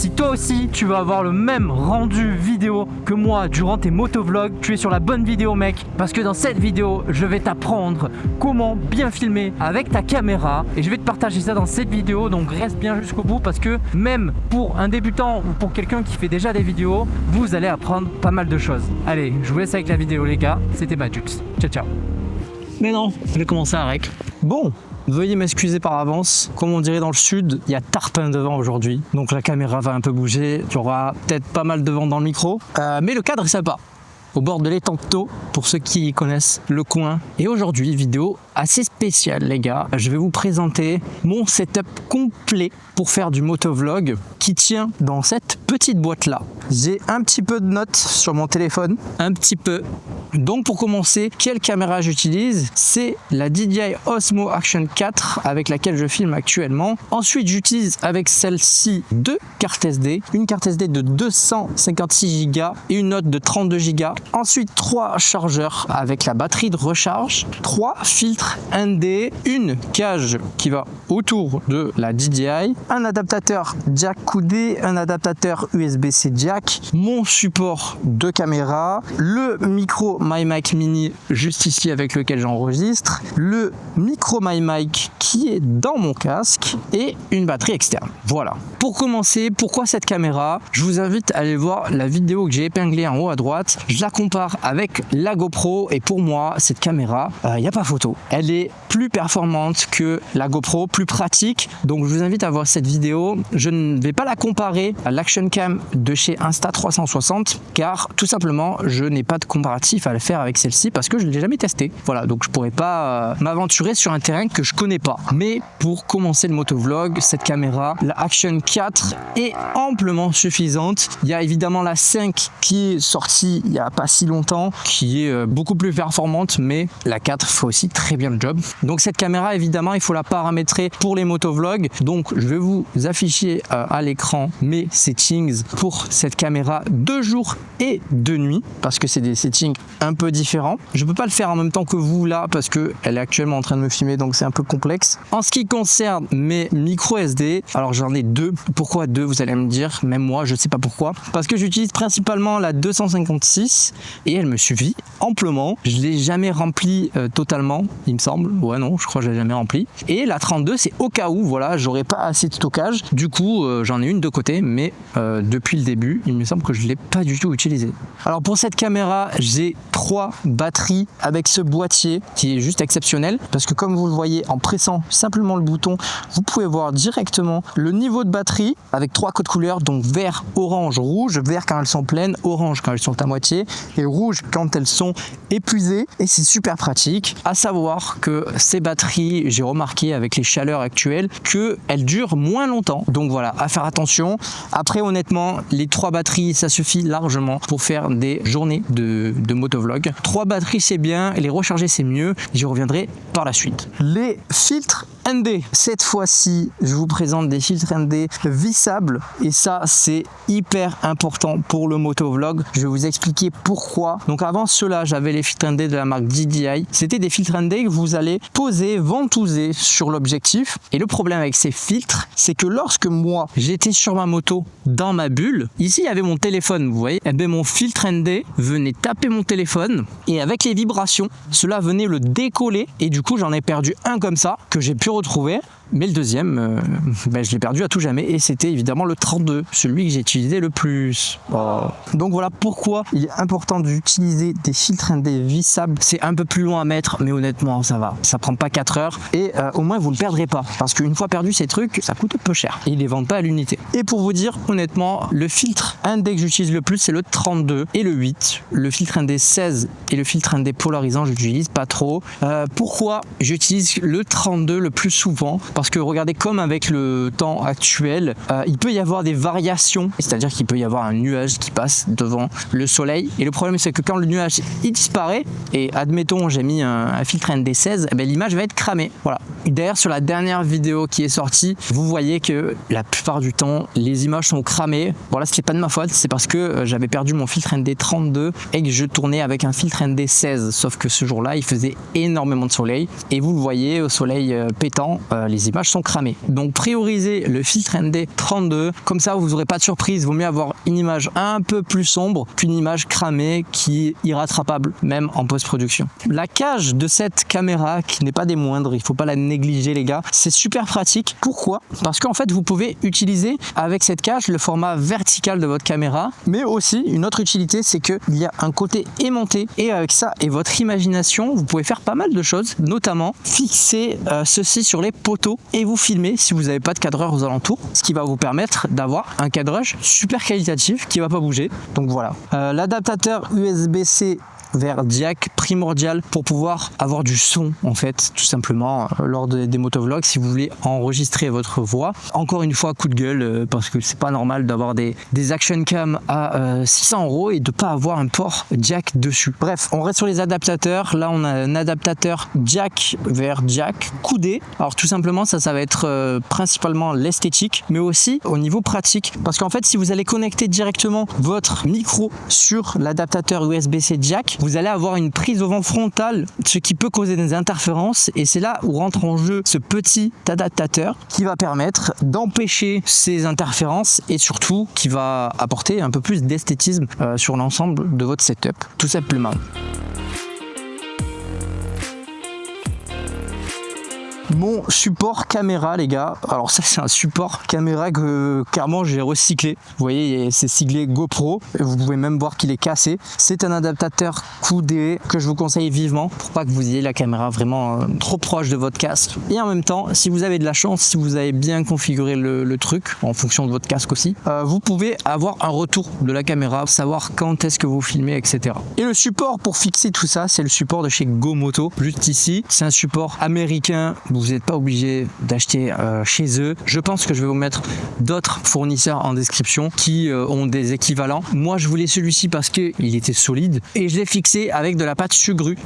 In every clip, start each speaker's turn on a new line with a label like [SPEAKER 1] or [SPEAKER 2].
[SPEAKER 1] Si toi aussi tu veux avoir le même rendu vidéo que moi durant tes motovlogs, tu es sur la bonne vidéo mec, parce que dans cette vidéo je vais t'apprendre comment bien filmer avec ta caméra et je vais te partager ça dans cette vidéo, donc reste bien jusqu'au bout parce que même pour un débutant ou pour quelqu'un qui fait déjà des vidéos, vous allez apprendre pas mal de choses. Allez, je vous laisse avec la vidéo les gars, c'était Majux, ciao ciao. Mais non, je vais commencer à rec. Bon, veuillez m'excuser par avance. Comme on dirait dans le sud, il y a tarpin de vent aujourd'hui. Donc la caméra va un peu bouger. Il y aura peut-être pas mal de vent dans le micro. Mais le cadre est sympa. Au bord de l'étang Pto, pour ceux qui connaissent le coin. Et aujourd'hui, vidéo assez spéciale les gars. Je vais vous présenter mon setup complet pour faire du motovlog qui tient dans cette petite boîte là. J'ai un petit peu de notes sur mon téléphone, un petit peu. Donc pour commencer, quelle caméra j'utilise? C'est la DJI Osmo Action 4 avec laquelle je filme actuellement. Ensuite, j'utilise avec celle-ci deux cartes SD, une carte SD de 256 Go et une autre de 32 Go. Ensuite, 3 chargeurs avec la batterie de recharge, 3 filtres ND, une cage qui va autour de la DJI, un adaptateur jack coudé, un adaptateur USB-C jack, mon support de caméra, le micro MyMic Mini juste ici avec lequel j'enregistre, le micro MyMic qui est dans mon casque et une batterie externe. Voilà. Pour commencer, pourquoi cette caméra? Je vous invite à aller voir la vidéo que j'ai épinglée en haut à droite. Je la compare avec la GoPro et pour moi, cette caméra, il n'y a pas photo. Elle est plus performante que la GoPro, plus pratique. Donc je vous invite à voir cette vidéo. Je ne vais pas la comparer à l'Action Cam de chez Insta360 car tout simplement, je n'ai pas de comparatif à le faire avec celle-ci parce que je ne l'ai jamais testé. Voilà, donc je pourrais pas m'aventurer sur un terrain que je connais pas. Mais pour commencer le motovlog, cette caméra, la Action 4 est amplement suffisante. Il y a évidemment la 5 qui est sortie il y a pas si longtemps, qui est beaucoup plus performante, mais la 4 fait aussi très bien le job. Donc cette caméra, évidemment, il faut la paramétrer pour les motovlogs. Donc je vais vous afficher à l'écran mes settings pour cette caméra de jour et de nuit, parce que c'est des settings un peu différents. Je peux pas le faire en même temps que vous là, parce que elle est actuellement en train de me filmer, donc c'est un peu complexe. En ce qui concerne mes micro SD, alors j'en ai deux. Pourquoi deux, vous allez me dire, même moi je sais pas pourquoi, parce que j'utilise principalement la 256 et elle me suffit amplement. Je l'ai jamais rempli totalement, il me semble. Ouais, non, je crois que je l'ai jamais rempli. Et la 32, c'est au cas où, voilà, j'aurais pas assez de stockage. Du coup, j'en ai une de côté, mais depuis le début, il me semble que je l'ai pas du tout utilisée. Alors pour cette caméra, j'ai 3 batteries avec ce boîtier qui est juste exceptionnel, parce que comme vous le voyez, en pressant simplement le bouton, vous pouvez voir directement le niveau de batterie avec 3 codes couleurs, donc vert, orange, rouge. Vert quand elles sont pleines, orange quand elles sont à moitié et rouge quand elles sont épuisées, et c'est super pratique. À savoir que ces batteries, j'ai remarqué avec les chaleurs actuelles qu'elles durent moins longtemps, donc voilà, à faire attention. Après honnêtement, les 3 batteries ça suffit largement pour faire des journées de motovlog. 3 batteries c'est bien, et les recharger c'est mieux, j'y reviendrai par la suite. Les filtres ND, cette fois-ci je vous présente des filtres ND vissables, et ça c'est hyper important pour le motovlog. Je vais vous expliquer pourquoi. Donc avant cela, j'avais les filtres ND de la marque DJI. C'était des filtres ND que vous allez poser, ventouser sur l'objectif. Et le problème avec ces filtres, c'est que lorsque moi j'étais sur ma moto dans ma bulle, ici il y avait mon téléphone, vous voyez, et bien mon filtre ND venait taper mon téléphone, et avec les vibrations, cela venait le décoller, et du coup j'en ai perdu un comme ça que j'ai pu retrouver. Mais le deuxième, je l'ai perdu à tout jamais, et c'était évidemment le 32, celui que j'ai utilisé le plus. Oh. Donc voilà pourquoi il est important d'utiliser des filtres ND vissables. C'est un peu plus long à mettre, mais honnêtement ça va, ça prend pas 4 heures, et au moins vous ne le perdrez pas, parce qu'une fois perdu ces trucs, ça coûte peu cher, et ils les vendent pas à l'unité. Et pour vous dire honnêtement, le filtre ND que j'utilise le plus, c'est le 32 et le 8. Le filtre ND 16 et le filtre ND polarisant, je l'utilise pas trop. Pourquoi j'utilise le 32 le plus souvent? Parce que regardez, comme avec le temps actuel, il peut y avoir des variations, c'est-à-dire qu'il peut y avoir un nuage qui passe devant le soleil, et le problème c'est que quand le nuage il disparaît, et admettons j'ai mis un filtre ND16, eh bien, l'image va être cramée. Voilà. D'ailleurs sur la dernière vidéo qui est sortie, vous voyez que la plupart du temps les images sont cramées. Voilà, ce n'est pas de ma faute, c'est parce que j'avais perdu mon filtre ND32 et que je tournais avec un filtre ND16, sauf que ce jour-là il faisait énormément de soleil, et vous le voyez au soleil pétant, les
[SPEAKER 2] images sont cramées. Donc priorisez le filtre ND32, comme ça vous n'aurez pas de surprise. Vaut mieux avoir une image un peu plus sombre qu'une image cramée qui est irrattrapable même en post-production. La cage de cette caméra, qui n'est pas des moindres, il faut pas la négliger les gars, c'est super pratique. Pourquoi? Parce qu'en fait vous pouvez utiliser avec cette cage le format vertical de votre caméra, mais aussi une autre utilité, c'est qu'il y a un côté aimanté, et avec ça et votre imagination vous pouvez faire pas mal de choses, notamment fixer ceci sur les poteaux et vous filmer si vous n'avez pas de cadreur aux alentours, ce qui va vous permettre d'avoir un cadrage super qualitatif qui va pas bouger. Donc voilà, l'adaptateur USB-C vers jack primordial pour pouvoir avoir du son en fait, tout simplement lors des motovlogs si vous voulez enregistrer votre voix. Encore une fois, coup de gueule parce que c'est pas normal d'avoir des action cam à 600 € et de pas avoir un port jack dessus. Bref, on reste sur les adaptateurs. Là on a un adaptateur jack vers jack coudé. Alors tout simplement ça va être principalement l'esthétique, mais aussi au niveau pratique, parce qu'en fait si vous allez connecter directement votre micro sur l'adaptateur USB-C jack, vous allez avoir une prise au vent frontale, ce qui peut causer des interférences, et c'est là où rentre en jeu ce petit adaptateur qui va permettre d'empêcher ces interférences et surtout qui va apporter un peu plus d'esthétisme sur l'ensemble de votre setup, tout simplement. Mon support caméra les gars, alors ça c'est un support caméra que clairement j'ai recyclé, vous voyez c'est siglé GoPro, et vous pouvez même voir qu'il est cassé. C'est un adaptateur coudé que je vous conseille vivement pour pas que vous ayez la caméra vraiment trop proche de votre casque, et en même temps si vous avez de la chance, si vous avez bien configuré le truc en fonction de votre casque aussi, vous pouvez avoir un retour de la caméra, savoir quand est-ce que vous filmez, etc. Et le support pour fixer tout ça, c'est le support de chez GoMoto, juste ici. C'est un support américain, vous n'êtes pas obligé d'acheter chez eux. Je pense que je vais vous mettre d'autres fournisseurs en description qui ont des équivalents. Moi je voulais celui-ci parce qu'il était solide, et je l'ai fixé avec de la pâte sugrue,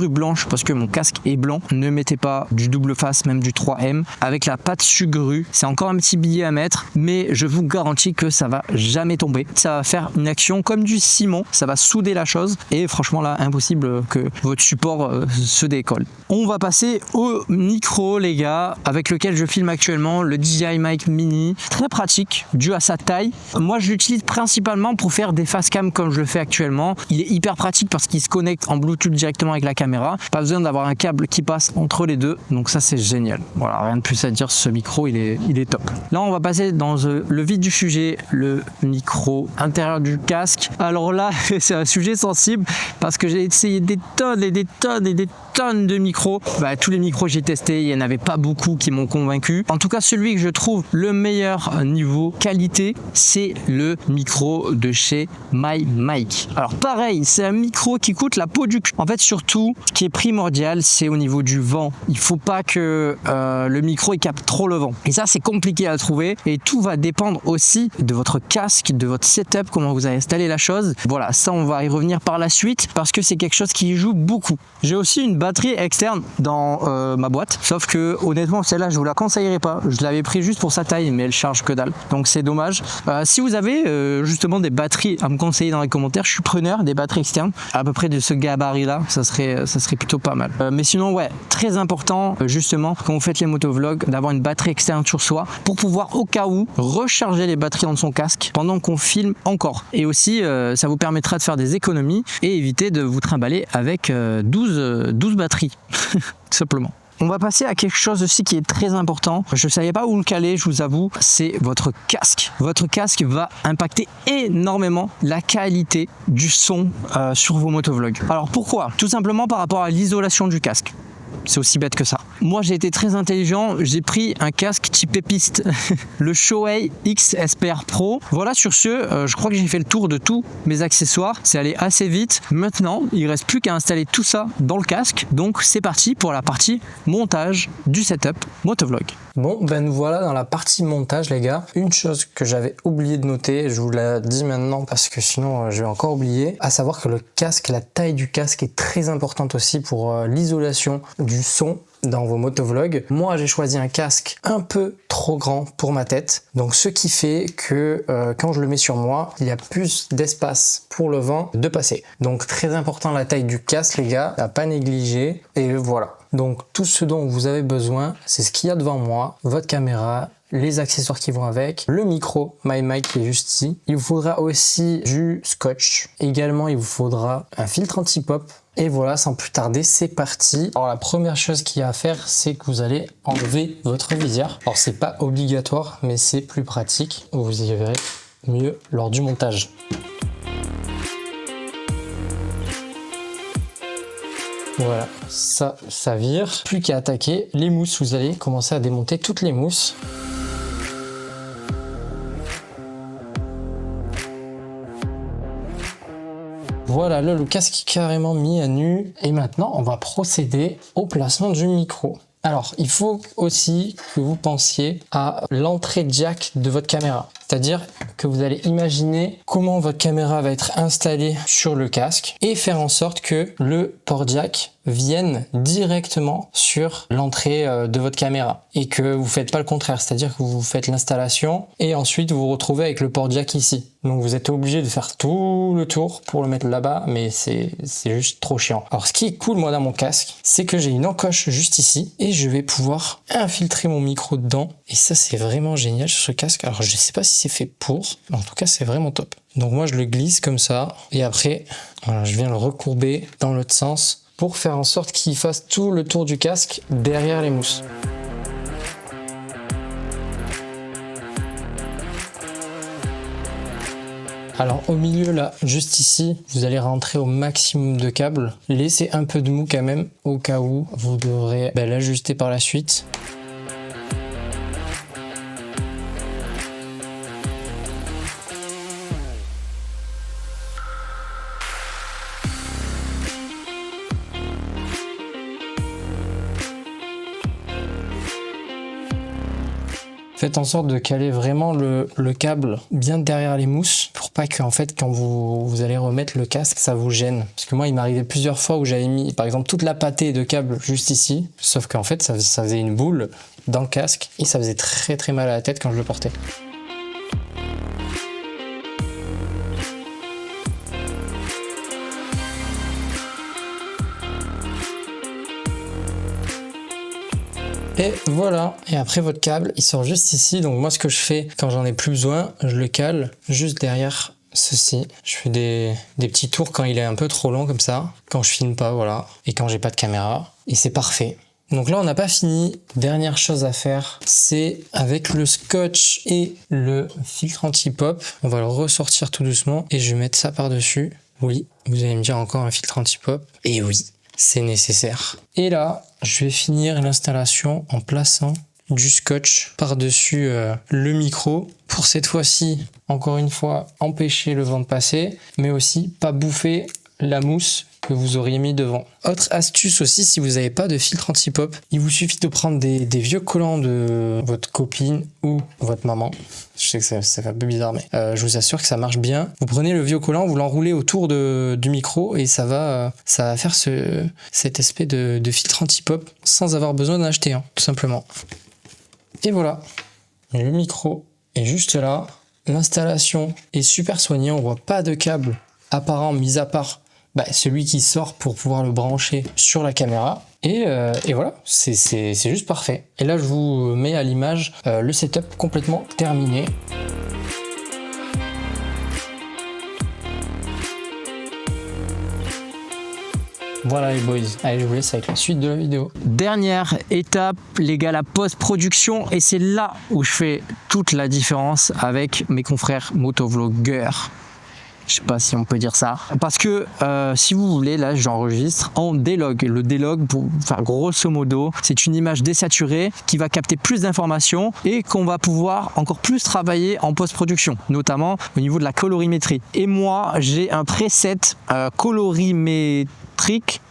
[SPEAKER 2] blanche, parce que mon casque est blanc. Ne mettez pas du double face, même du 3M avec la pâte sugrue, c'est encore un petit billet à mettre, mais je vous garantis que ça va jamais tomber. Ça va faire une action comme du ciment, ça va souder la chose, et franchement là impossible que votre support se décolle. On va passer au micro les gars, avec lequel je filme actuellement, le DJI Mic Mini, très pratique dû à sa taille. Moi je l'utilise principalement pour faire des face cam comme je le fais actuellement. Il est hyper pratique parce qu'il se connecte en Bluetooth directement avec la caméra, pas besoin d'avoir un câble qui passe entre les deux, donc ça c'est génial. Voilà, rien de plus à dire, ce micro il est top. Là on va passer dans le vif du sujet, le micro intérieur du casque. Alors là c'est un sujet sensible parce que j'ai essayé des tonnes et des tonnes et des tonnes de micros. Tous les micros j'ai testé, il n'y en avait pas beaucoup qui m'ont convaincu. En tout cas celui que je trouve le meilleur niveau qualité, c'est le micro de chez MyMic. Alors pareil, c'est un micro qui coûte la peau du cul. En fait surtout ce qui est primordial, c'est au niveau du vent. Il faut pas que le micro il capte trop le vent, et ça c'est compliqué à trouver, et tout va dépendre aussi de votre casque, de votre setup, comment vous avez installé la chose. Voilà, ça on va y revenir par la suite parce que c'est quelque chose qui joue beaucoup. J'ai aussi une batterie externe dans ma boîte, sauf que honnêtement celle-là je vous la conseillerais pas. Je l'avais pris juste pour sa taille, mais elle charge que dalle, donc c'est dommage. Si vous avez justement des batteries à me conseiller dans les commentaires, je suis preneur des batteries externes à peu près de ce gabarit là, ça serait plutôt pas mal. Mais sinon ouais, très important justement quand vous faites les motovlogs d'avoir une batterie externe sur soi pour pouvoir au cas où recharger les batteries dans son casque pendant qu'on filme encore, et aussi ça vous permettra de faire des économies et éviter de vous trimballer avec 12 batteries tout simplement. On va passer à quelque chose aussi qui est très important. Je ne savais pas où le caler, je vous avoue, c'est votre casque. Votre casque va impacter énormément la qualité du son sur vos motovlogs. Alors pourquoi? Tout simplement par rapport à l'isolation du casque. C'est aussi bête que ça. Moi j'ai été très intelligent, j'ai pris un casque type piste, le Shoei X SPR Pro. Voilà, sur ce, je crois que j'ai fait le tour de tous mes accessoires. C'est allé assez vite. Maintenant, il ne reste plus qu'à installer tout ça dans le casque. Donc c'est parti pour la partie montage du setup motovlog. Bon, ben nous voilà dans la partie montage les gars. Une chose que j'avais oublié de noter, je vous la dis maintenant parce que sinon je vais encore oublier, à savoir que le casque, la taille du casque est très importante aussi pour l'isolation du son dans vos motovlogs. Moi, j'ai choisi un casque un peu trop grand pour ma tête, donc ce qui fait que quand je le mets sur moi, il y a plus d'espace pour le vent de passer. Donc très important la taille du casque, les gars, à pas négliger. Et voilà. Donc tout ce dont vous avez besoin, c'est ce qu'il y a devant moi, votre caméra, les accessoires qui vont avec, le micro MyMic qui est juste ici. Il vous faudra aussi du scotch. Également, il vous faudra un filtre anti-pop. Et voilà, sans plus tarder, c'est parti. Alors la première chose qu'il y a à faire, c'est que vous allez enlever votre visière. Alors c'est pas obligatoire, mais c'est plus pratique. Vous y verrez mieux lors du montage. Voilà, ça vire. Plus qu'à attaquer les mousses. Vous allez commencer à démonter toutes les mousses. Voilà, là, le casque est carrément mis à nu. Et maintenant, on va procéder au placement du micro. Alors, il faut aussi que vous pensiez à l'entrée jack de votre caméra. C'est-à-dire que vous allez imaginer comment votre caméra va être installée sur le casque et faire en sorte que le port jack vienne directement sur l'entrée de votre caméra et que vous faites pas le contraire, c'est-à-dire que vous faites l'installation et ensuite vous vous retrouvez avec le port jack ici. Donc vous êtes obligé de faire tout le tour pour le mettre là-bas, mais c'est juste trop chiant. Alors ce qui est cool moi dans mon casque, c'est que j'ai une encoche juste ici et je vais pouvoir infiltrer mon micro dedans et ça c'est vraiment génial sur ce casque. Alors je sais pas si c'est fait pour, mais en tout cas c'est vraiment top. Donc moi je le glisse comme ça et après voilà, je viens le recourber dans l'autre sens pour faire en sorte qu'il fasse tout le tour du casque derrière les mousses. Alors au milieu là, juste ici, vous allez rentrer au maximum de câbles. Laissez un peu de mou quand même, au cas où vous devrez l'ajuster par la suite. Faites en sorte de caler vraiment le câble bien derrière les mousses pour pas que en fait quand vous allez remettre le casque ça vous gêne. Parce que moi il m'arrivait plusieurs fois où j'avais mis par exemple toute la pâtée de câble juste ici, sauf qu'en fait ça faisait une boule dans le casque et ça faisait très très mal à la tête quand je le portais. Et voilà, et après votre câble il sort juste ici, donc moi ce que je fais quand j'en ai plus besoin, je le cale juste derrière ceci. Je fais des petits tours quand il est un peu trop long comme ça, quand je filme pas, voilà, et quand j'ai pas de caméra, et c'est parfait. Donc là on n'a pas fini, dernière chose à faire, c'est avec le scotch et le filtre anti-pop, on va le ressortir tout doucement et je vais mettre ça par dessus. Oui, vous allez me dire encore un filtre anti-pop, et oui, c'est nécessaire. Et là, je vais finir l'installation en plaçant du scotch par-dessus le micro pour cette fois-ci, encore une fois, empêcher le vent de passer, mais aussi pas bouffer la mousse que vous auriez mis devant. Autre astuce aussi, si vous n'avez pas de filtre anti-pop, il vous suffit de prendre des vieux collants de votre copine ou votre maman. Je sais que ça fait un peu bizarre, mais je vous assure que ça marche bien. Vous prenez le vieux collant, vous l'enroulez autour du micro et ça va faire cet aspect de filtre anti-pop sans avoir besoin d'en acheter un, tout simplement. Et voilà, le micro est juste là. L'installation est super soignée, on voit pas de câble apparent, mis à part celui qui sort pour pouvoir le brancher sur la caméra. Et voilà, c'est juste parfait. Et là, je vous mets à l'image le setup complètement terminé. Voilà les boys, allez je vous laisse avec la suite de la vidéo. Dernière étape les gars, la post-production, et c'est là où je fais toute la différence avec mes confrères motovlogueurs. Je sais pas si on peut dire ça. Parce que si vous voulez, là j'enregistre en D-Log. Le D-Log, pour faire grosso modo, c'est une image désaturée qui va capter plus d'informations et qu'on va pouvoir encore plus travailler en post-production, notamment au niveau de la colorimétrie. Et moi, j'ai un preset colorimétrique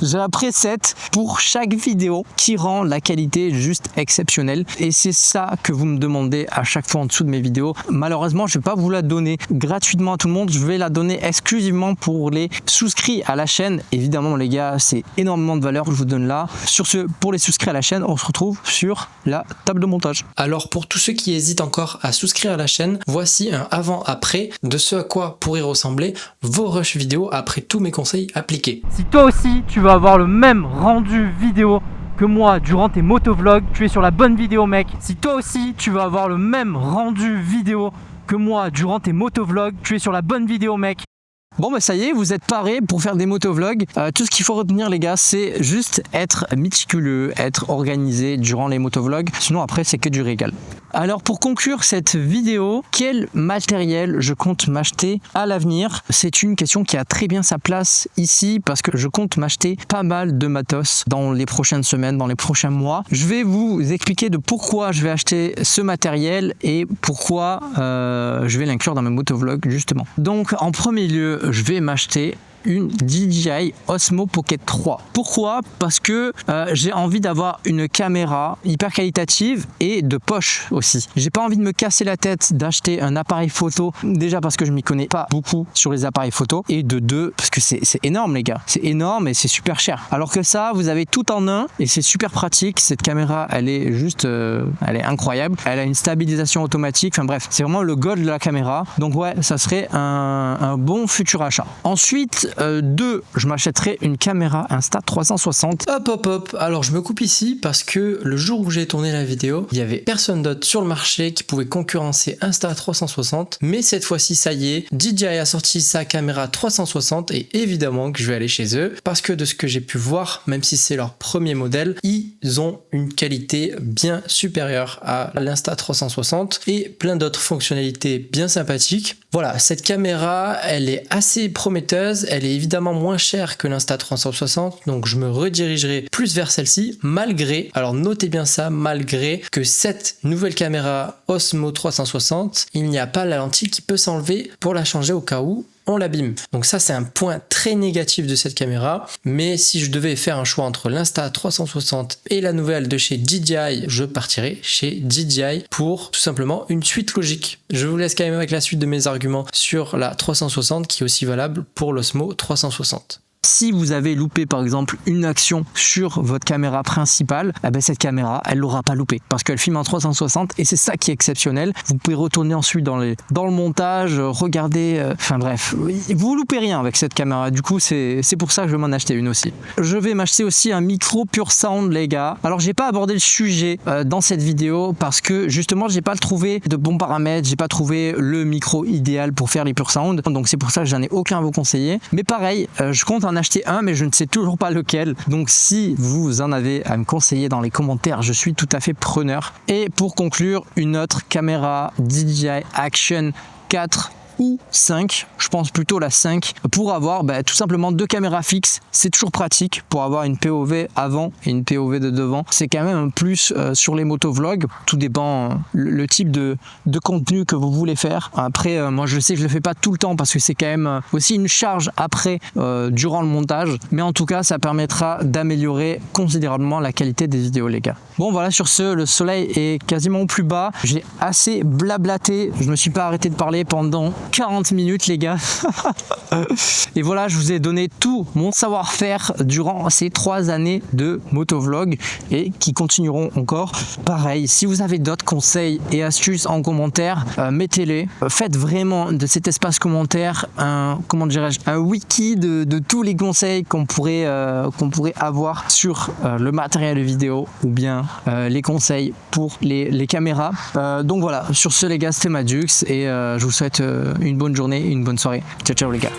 [SPEAKER 2] j'ai un preset pour chaque vidéo qui rend la qualité juste exceptionnelle. Et c'est ça que vous me demandez à chaque fois en dessous de mes vidéos. Malheureusement, je ne vais pas vous la donner gratuitement à tout le monde. Je vais la donner exclusivement pour les souscrits à la chaîne. Évidemment, les gars, c'est énormément de valeur que je vous donne là. Sur ce, pour les souscrits à la chaîne, on se retrouve sur la table de montage.
[SPEAKER 3] Alors pour tous ceux qui hésitent encore à souscrire à la chaîne, voici un avant-après de ce à quoi pourraient ressembler vos rushs vidéo après tous mes conseils appliqués.
[SPEAKER 1] Si toi aussi tu veux avoir le même rendu vidéo que moi durant tes motovlogs, tu es sur la bonne vidéo mec. Si toi aussi tu veux avoir le même rendu vidéo que moi durant tes motovlogs, tu es sur la bonne vidéo mec.
[SPEAKER 2] Bon bah ça y est, vous êtes parés pour faire des motovlogs. Tout ce qu'il faut retenir les gars, c'est juste être méticuleux, être organisé durant les motovlogs. Sinon après c'est que du régal. Alors pour conclure cette vidéo, quel matériel je compte m'acheter à l'avenir? C'est une question qui a très bien sa place ici parce que je compte m'acheter pas mal de matos dans les prochaines semaines, dans les prochains mois. Je vais vous expliquer de pourquoi je vais acheter ce matériel et pourquoi je vais l'inclure dans mes motovlogs justement. Donc en premier lieu, je vais m'acheter une DJI Osmo Pocket 3. Pourquoi? Parce que j'ai envie d'avoir une caméra hyper qualitative et de poche aussi. J'ai pas envie de me casser la tête d'acheter un appareil photo, déjà parce que je m'y connais pas beaucoup sur les appareils photo, et de deux parce que c'est énorme les gars, c'est énorme et c'est super cher. Alors que ça, vous avez tout en un et c'est super pratique. Cette caméra, elle est juste, elle est incroyable. Elle a une stabilisation automatique. Enfin bref, c'est vraiment le gold de la caméra. Donc ouais, ça serait un bon futur achat. Ensuite, je m'achèterai une caméra Insta360.
[SPEAKER 3] Hop, alors je me coupe ici parce que le jour où j'ai tourné la vidéo, il y avait personne d'autre sur le marché qui pouvait concurrencer Insta360, mais cette fois-ci ça y est, DJI a sorti sa caméra 360 et évidemment que je vais aller chez eux parce que de ce que j'ai pu voir, même si c'est leur premier modèle, ils ont une qualité bien supérieure à l'Insta360 et plein d'autres fonctionnalités bien sympathiques. Voilà, cette caméra, elle est assez prometteuse, elle est évidemment moins chère que l'Insta360, donc je me redirigerai plus vers celle-ci, malgré, alors notez bien ça, malgré que cette nouvelle caméra Osmo 360, il n'y a pas la lentille qui peut s'enlever pour la changer au cas où on l'abîme. Donc ça c'est un point très négatif de cette caméra, mais si je devais faire un choix entre l'Insta360 et la nouvelle de chez DJI, je partirais chez DJI pour tout simplement une suite logique. Je vous laisse quand même avec la suite de mes arguments sur la 360 qui est aussi valable pour l'Osmo 360.
[SPEAKER 2] Si vous avez loupé par exemple une action sur votre caméra principale, eh ben cette caméra elle l'aura pas loupé parce qu'elle filme en 360 et c'est ça qui est exceptionnel. Vous pouvez retourner ensuite dans le montage, regarder, enfin bref, vous loupez rien avec cette caméra. Du coup c'est pour ça que je vais m'en acheter une aussi. Je vais m'acheter aussi un micro Pure Sound les gars. Alors j'ai pas abordé le sujet dans cette vidéo parce que justement j'ai pas trouvé de bons paramètres, j'ai pas trouvé le micro idéal pour faire les Pure Sound, donc c'est pour ça que j'en ai aucun à vous conseiller. Mais pareil, je compte en acheter un mais je ne sais toujours pas lequel, donc si vous en avez à me conseiller dans les commentaires, je suis tout à fait preneur. Et pour conclure, une autre caméra DJI Action 4 ou 5, je pense plutôt la 5, pour avoir tout simplement deux caméras fixes. C'est toujours pratique pour avoir une POV avant et une POV de devant. C'est quand même un plus sur les motovlogs. Tout dépend le type de contenu que vous voulez faire. Après, moi je sais que je le fais pas tout le temps parce que c'est quand même aussi une charge après durant le montage. Mais en tout cas, ça permettra d'améliorer considérablement la qualité des vidéos les gars. Bon voilà, sur ce, le soleil est quasiment au plus bas. J'ai assez blablaté. Je me suis pas arrêté de parler pendant 40 minutes les gars. Et voilà, je vous ai donné tout mon savoir-faire durant ces 3 années de motovlog et qui continueront encore. Pareil, si vous avez d'autres conseils et astuces en commentaire, mettez-les. Faites vraiment de cet espace commentaire un wiki de tous les conseils qu'on pourrait avoir sur le matériel vidéo ou bien les conseils pour les caméras. Donc voilà, sur ce les gars, c'était Madux et je vous souhaite une bonne journée et une bonne soirée. Ciao ciao les gars.